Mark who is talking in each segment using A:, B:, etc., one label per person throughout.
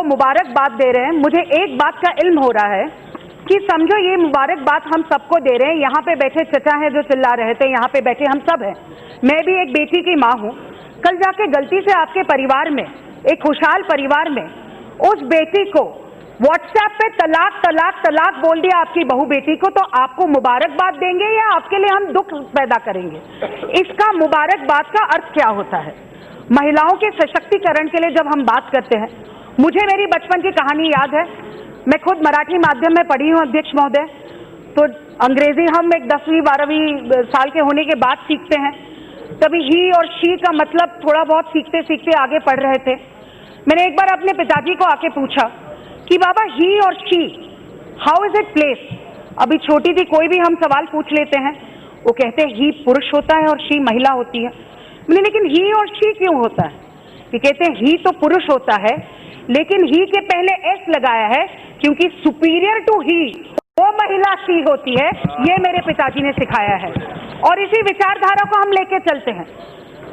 A: वो मुबारकबाद दे रहे हैं। मुझे एक बात का इल्म हो रहा है कि समझो ये मुबारकबाद हम सबको दे रहे हैं। यहाँ पे बैठे चचा हैं जो चिल्ला रहे थे, यहाँ पे बैठे हम सब हैं। मैं भी एक बेटी की माँ हूँ। कल जाके गलती से आपके परिवार में, एक खुशहाल परिवार में, उस बेटी को व्हाट्सएप पे तलाक तलाक तलाक बोल दिया आपकी बहू बेटी को, तो आपको मुबारकबाद देंगे या आपके लिए हम दुख पैदा करेंगे? इसका मुबारकबाद का अर्थ क्या होता है? महिलाओं के सशक्तिकरण के लिए जब हम बात करते हैं, मुझे मेरी बचपन की कहानी याद है। मैं खुद मराठी माध्यम में पढ़ी हूँ अध्यक्ष महोदय, तो अंग्रेजी हम एक 10वीं 12वीं साल के होने के बाद सीखते हैं। तभी ही और शी का मतलब थोड़ा बहुत सीखते सीखते आगे पढ़ रहे थे। मैंने एक बार अपने पिताजी को आके पूछा कि बाबा ही और she, how is it place? अभी छोटी थी, कोई भी हम सवाल पूछ लेते हैं, वो कहते हैं ही पुरुष होता है और शी महिला होती है। मैंने लेकिन ही और शी क्यों होता है? ये कहते हैं ही तो पुरुष होता है, लेकिन ही के पहले एस लगाया है क्योंकि सुपीरियर टू ही वो महिला शी होती है। ये मेरे पिताजी ने सिखाया है और इसी विचारधारा को हम लेके चलते हैं।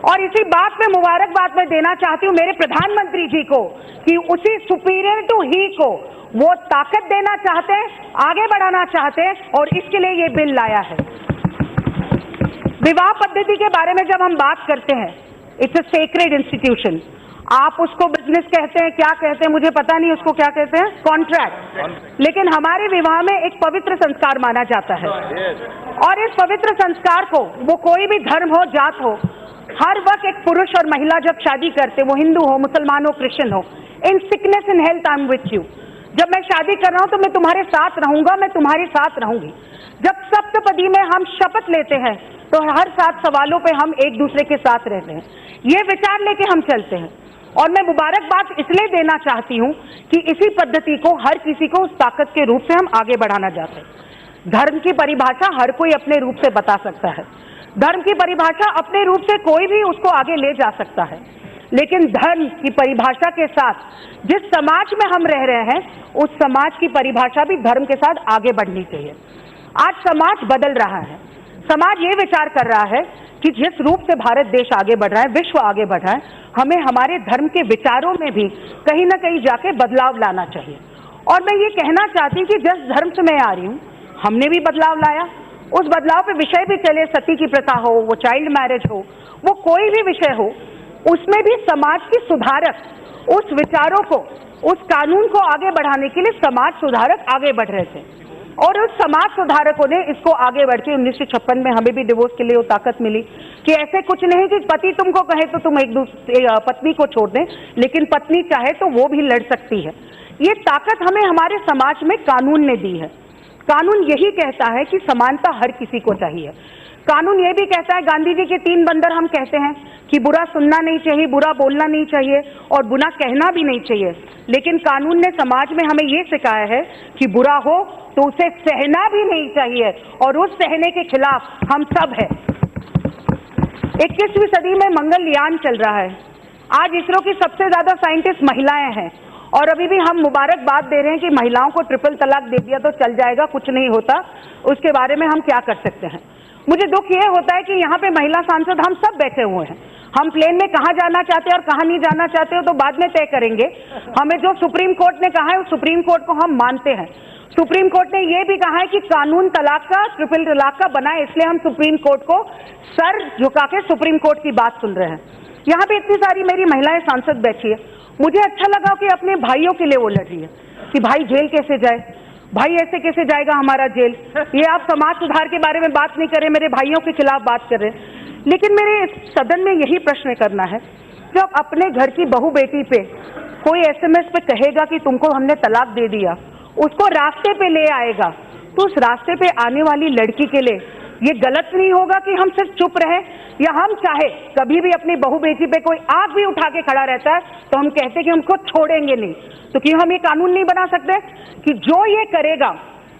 A: और इसी बात पे मुबारकबाद मैं देना चाहती हूँ मेरे प्रधानमंत्री जी को कि उसी सुपीरियर टू ही को वो ताकत देना चाहते हैं, आगे बढ़ाना चाहते हैं और इसके लिए ये बिल लाया है। विवाह पद्धति के बारे में जब हम बात करते हैं, इट्स अ सेक्रेड इंस्टीट्यूशन। आप उसको बिजनेस कहते हैं, क्या कहते हैं मुझे पता नहीं, उसको क्या कहते हैं, कॉन्ट्रैक्ट। लेकिन हमारे विवाह में एक पवित्र संस्कार माना जाता है और इस पवित्र संस्कार को, वो कोई भी धर्म हो, जात हो, हर वक्त एक पुरुष और महिला जब शादी करते, वो हिंदू हो, मुसलमान हो, क्रिश्चियन हो, in sickness in health I am with you. जब मैं शादी कर रहा हूं तो मैं तुम्हारे साथ रहूंगा, मैं तुम्हारे साथ रहूंगी। जब सप्तपदी में हम शपथ लेते हैं तो हर 7 सवालों पे हम एक दूसरे के साथ रहते हैं। ये विचार लेके हम चलते हैं और मैं मुबारकबाद इसलिए देना चाहती हूं कि इसी पद्धति को हर किसी को उस ताकत के रूप से हम आगे बढ़ाना चाहते हैं। धर्म की परिभाषा हर कोई अपने रूप से बता सकता है, धर्म की परिभाषा अपने रूप से कोई भी उसको आगे ले जा सकता है, लेकिन धर्म की परिभाषा के साथ जिस समाज में हम रह रहे हैं, उस समाज की परिभाषा भी धर्म के साथ आगे बढ़नी चाहिए। आज समाज बदल रहा है, समाज ये विचार कर रहा है कि जिस रूप से भारत देश आगे बढ़ रहा है, विश्व आगे बढ़ रहा है, हमें हमारे धर्म के विचारों में भी कहीं ना कहीं जाके बदलाव लाना चाहिए। और मैं ये कहना चाहती हूँ कि जिस धर्म से मैं आ रही हूँ, हमने भी बदलाव लाया। उस बदलाव पे विषय भी चले, सती की प्रथा हो, वो चाइल्ड मैरिज हो, वो कोई भी विषय हो, उसमें भी समाज की सुधारक उस विचारों को, उस कानून को आगे बढ़ाने के लिए समाज सुधारक आगे बढ़ रहे थे और उस समाज सुधारकों ने इसको आगे बढ़ के 1956 में हमें भी डिवोर्स के लिए वो ताकत मिली कि ऐसे कुछ नहीं कि पति तुमको कहे तो तुम एक दूसरे पत्नी को छोड़ दें, लेकिन पत्नी चाहे तो वो भी लड़ सकती है। ये ताकत हमें हमारे समाज में कानून ने दी है। कानून यही कहता है कि समानता हर किसी को चाहिए। कानून ये भी कहता है, गांधी जी के 3 बंदर हम कहते हैं कि बुरा सुनना नहीं चाहिए, बुरा बोलना नहीं चाहिए और बुरा कहना भी नहीं चाहिए। लेकिन कानून ने समाज में हमें ये सिखाया है कि बुरा हो तो उसे सहना भी नहीं चाहिए और उस सहने के खिलाफ हम सब हैं। 21वीं सदी में मंगलयान चल रहा है। आज इसरो की सबसे ज्यादा साइंटिस्ट महिलाएं हैं और अभी भी हम मुबारकबाद दे रहे हैं कि महिलाओं को ट्रिपल तलाक दे दिया तो चल जाएगा, कुछ नहीं होता, उसके बारे में हम क्या कर सकते हैं। मुझे दुख ये होता है कि यहाँ पे महिला सांसद हम सब बैठे हुए हैं। हम प्लेन में कहाँ जाना चाहते हैं और कहाँ नहीं जाना चाहते हो तो बाद में तय करेंगे। हमें जो सुप्रीम कोर्ट ने कहा है उस सुप्रीम कोर्ट को हम मानते हैं। सुप्रीम कोर्ट ने यह भी कहा है कि कानून तलाक का, ट्रिपल तलाक का बनाए, इसलिए हम सुप्रीम कोर्ट को सर झुका के सुप्रीम कोर्ट की बात सुन रहे हैं। यहाँ पे इतनी सारी मेरी महिलाएं सांसद बैठी है, मुझे अच्छा लगा कि अपने भाइयों के लिए वो लड़ रही है कि भाई जेल कैसे जाए, भाई ऐसे कैसे जाएगा हमारा जेल। ये आप समाज सुधार के बारे में बात नहीं कर रहे, मेरे भाइयों के खिलाफ बात कर रहे हैं। लेकिन मेरे सदन में यही प्रश्न करना है, जब अपने घर की बहू बेटी पे कोई SMS पे कहेगा कि तुमको हमने तलाक दे दिया, उसको रास्ते पे ले आएगा, तो उस रास्ते पे आने वाली लड़की के लिए ये गलत नहीं होगा कि हम सिर्फ चुप रहे, या हम चाहे कभी भी अपनी बहू बेटी पे कोई आग भी उठा के खड़ा रहता है तो हम कहते कि हमको छोड़ेंगे नहीं। तो क्यों हम ये कानून नहीं बना सकते कि जो ये करेगा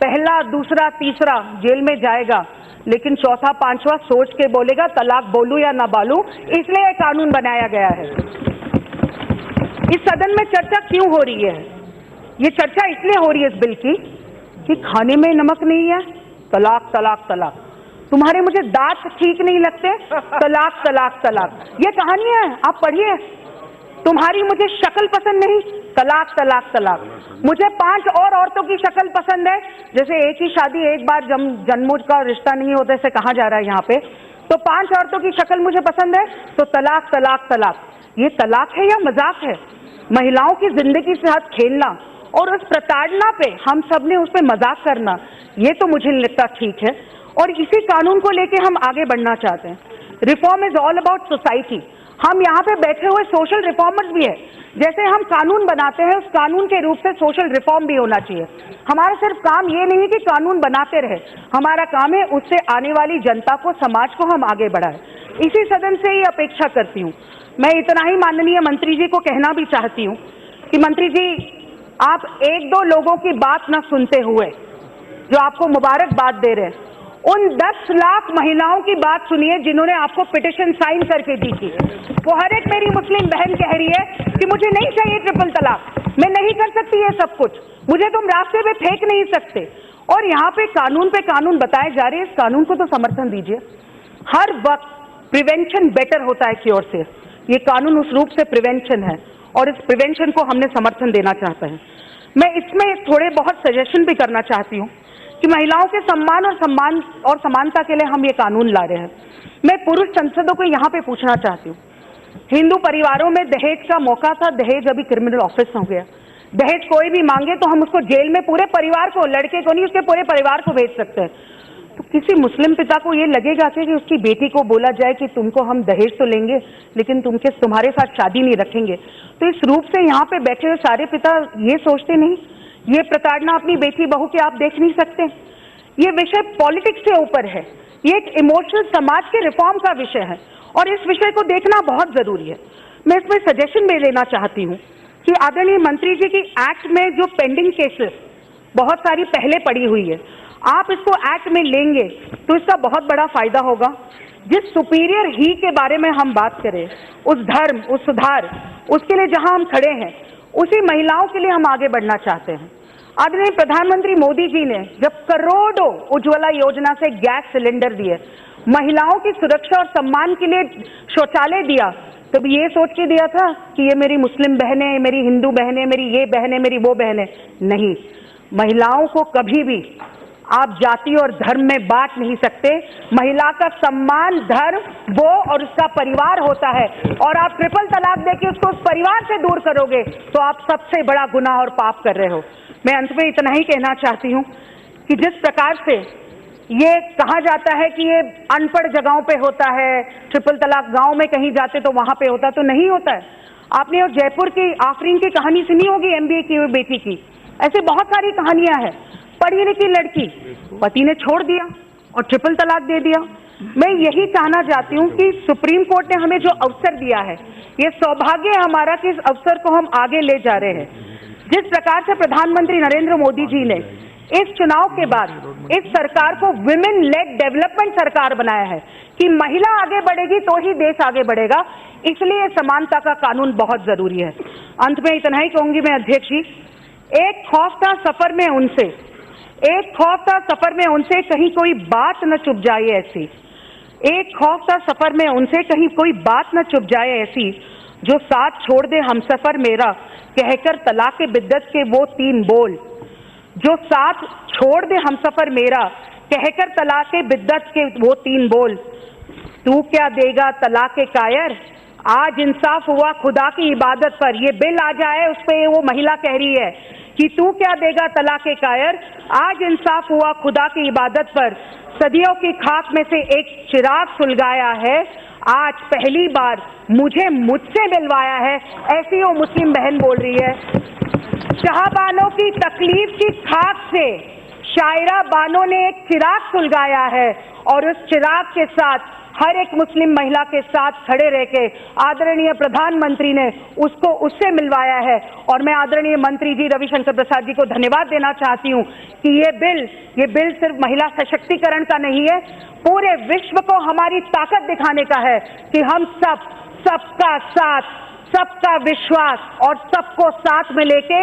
A: पहला, दूसरा, तीसरा जेल में जाएगा, लेकिन चौथा, पांचवा सोच के बोलेगा तलाक बोलूं या ना बोलूं, इसलिए ये कानून बनाया गया है। इस सदन में चर्चा क्यों हो रही है? ये चर्चा इसलिए हो रही है इस बिल की कि खाने में नमक नहीं है, तलाक तलाक तलाक, तुम्हारे मुझे दांत ठीक नहीं लगते, तलाक तलाक तलाक, ये कहानियां हैं, आप पढ़िए। तुम्हारी मुझे शक्ल पसंद नहीं, तलाक तलाक तलाक। मुझे 5 और औरतों की शक्ल पसंद है, जैसे एक ही शादी एक बार जन्मों का रिश्ता नहीं होता, ऐसे कहा जा रहा है यहाँ पे, तो 5 औरतों की शक्ल मुझे पसंद है, तो तलाक तलाक तलाक। ये तलाक है या मजाक है? महिलाओं की जिंदगी के साथ खेलना और उस प्रताड़ना पे हम सब ने उस पर मजाक करना, ये तो मुझे नहीं लगता ठीक है। और इसी कानून को लेके हम आगे बढ़ना चाहते हैं। Reform is all about society. हम यहाँ पे बैठे हुए सोशल रिफॉर्मर्स भी है। जैसे हम कानून बनाते हैं, उस कानून के रूप से सोशल रिफॉर्म भी होना चाहिए। हमारा सिर्फ काम ये नहीं कि कानून बनाते रहे, हमारा काम है उससे आने वाली जनता को, समाज को हम आगे बढ़ाएं। इसी सदन से ही अपेक्षा करती हूँ। मैं इतना ही माननीय मंत्री जी को कहना भी चाहती हूँ कि मंत्री जी, आप 1-2 लोगों की बात न सुनते हुए जो आपको मुबारकबाद दे रहे हैं, उन 10 लाख महिलाओं की बात सुनिए जिन्होंने आपको पिटिशन साइन करके दी थी। वो हर एक मेरी मुस्लिम बहन कह रही है कि मुझे नहीं चाहिए ट्रिपल तलाक, मैं नहीं कर सकती ये सब कुछ, मुझे तुम रास्ते पे फेंक नहीं सकते। और यहाँ पे कानून बताए जा रहे हैं, इस कानून को तो समर्थन दीजिए। हर वक्त प्रिवेंशन बेटर होता है क्योर से। ये कानून उस रूप से प्रिवेंशन है और इस प्रिवेंशन को हमने समर्थन देना चाहते हैं। मैं इसमें थोड़े बहुत सजेशन भी करना चाहती हूँ कि महिलाओं के सम्मान और समानता के लिए हम ये कानून ला रहे हैं। मैं पुरुष सांसदों को यहाँ पे पूछना चाहती हूँ, हिंदू परिवारों में दहेज का मौका था, दहेज अभी क्रिमिनल ऑफेंस हो गया। दहेज कोई भी मांगे तो हम उसको जेल में पूरे परिवार को, लड़के को नहीं उसके पूरे परिवार को भेज सकते हैं। तो किसी मुस्लिम पिता को ये लगेगा कि उसकी बेटी को बोला जाए कि तुमको हम दहेज तो लेंगे लेकिन तुम्हारे साथ शादी नहीं रखेंगे? तो इस रूप से यहाँ पे बैठे हुए सारे पिता ये सोचते नहीं, ये प्रताड़ना अपनी बेटी बहू की आप देख नहीं सकते? ये विषय पॉलिटिक्स से ऊपर है, ये एक इमोशनल समाज के रिफॉर्म का विषय है और इस विषय को देखना बहुत जरूरी है। मैं इसमें सजेशन भी देना चाहती हूँ कि आदरणीय मंत्री जी की एक्ट में जो पेंडिंग केसेस बहुत सारी पहले पड़ी हुई है, आप इसको एक्ट में लेंगे तो इसका बहुत बड़ा फायदा होगा। जिस सुपीरियर ही के बारे में हम बात करें, उस धर्म, उस सुधार, उसके लिए जहां हम खड़े हैं, उसी महिलाओं के लिए हम आगे बढ़ना चाहते हैं। आदरणीय प्रधानमंत्री मोदी जी ने जब करोड़ों उज्ज्वला योजना से गैस सिलेंडर दिए, महिलाओं की सुरक्षा और सम्मान के लिए शौचालय दिया, तब ये सोच के दिया था कि ये मेरी मुस्लिम बहनें, मेरी हिंदू बहनें, मेरी ये बहनें, मेरी वो बहनें? नहीं, महिलाओं को कभी भी आप जाति और धर्म में बांट नहीं सकते। महिला का सम्मान, धर्म वो और उसका परिवार होता है, और आप ट्रिपल तलाक देके उसको उस परिवार से दूर करोगे तो आप सबसे बड़ा गुनाह और पाप कर रहे हो। मैं अंत में इतना ही कहना चाहती हूँ कि जिस प्रकार से ये कहा जाता है कि ये अनपढ़ जगहों पे होता है, ट्रिपल तलाक गांव में कहीं जाते तो वहां पे होता, तो नहीं होता है। आपने और जयपुर की आफरीन की कहानी सुनी होगी, MBA की हुई बेटी की। ऐसे बहुत सारी कहानियां हैं। पढ़ी लिखी लड़की, पति ने छोड़ दिया और ट्रिपल तलाक दे दिया। मैं यही कहना चाहती हूँ कि सुप्रीम कोर्ट ने हमें जो अवसर दिया है, ये सौभाग्य है हमारा कि इस अवसर को हम आगे ले जा रहे हैं। जिस प्रकार से प्रधानमंत्री नरेंद्र मोदी जी ने इस चुनाव के बाद इस सरकार को विमेन लेड डेवलपमेंट सरकार बनाया है कि महिला आगे बढ़ेगी तो ही देश आगे बढ़ेगा, इसलिए समानता का कानून बहुत जरूरी है। अंत में इतना ही कहूंगी मैं, अध्यक्ष जी, एक खौफ था सफर में उनसे कहीं कोई बात न चुप जाए ऐसी, एक खौफ था सफर में उनसे कहीं कोई बात न चुप जाए ऐसी, जो साथ छोड़ दे हमसफर मेरा कहकर तलाक बिद्दत के वो 3 बोल, जो साथ छोड़ दे हमसफर मेरा कहकर तलाक बिद्दत के वो 3 बोल। तू क्या देगा तलाक कायर, आज इंसाफ हुआ खुदा की इबादत पर। ये बिल आ जाए उस पे वो महिला कह रही है कि तू क्या देगा तलाक कायर, आज इंसाफ हुआ खुदा की इबादत पर। सदियों की खाक में से एक चिराग सुलगाया है, आज पहली बार मुझसे मिलवाया है, ऐसी वो मुस्लिम बहन बोल रही है। शाहबानों की तकलीफ की खाक से शायरा बानो ने एक चिराग सुलगाया है और उस चिराग के साथ हर एक मुस्लिम महिला के साथ खड़े रह के आदरणीय प्रधानमंत्री ने उससे मिलवाया है। और मैं आदरणीय मंत्री जी रविशंकर प्रसाद जी को धन्यवाद देना चाहती हूँ कि ये बिल सिर्फ महिला सशक्तिकरण का नहीं है, पूरे विश्व को हमारी ताकत दिखाने का है कि हम सबका साथ, सबका विश्वास और सबको साथ में लेके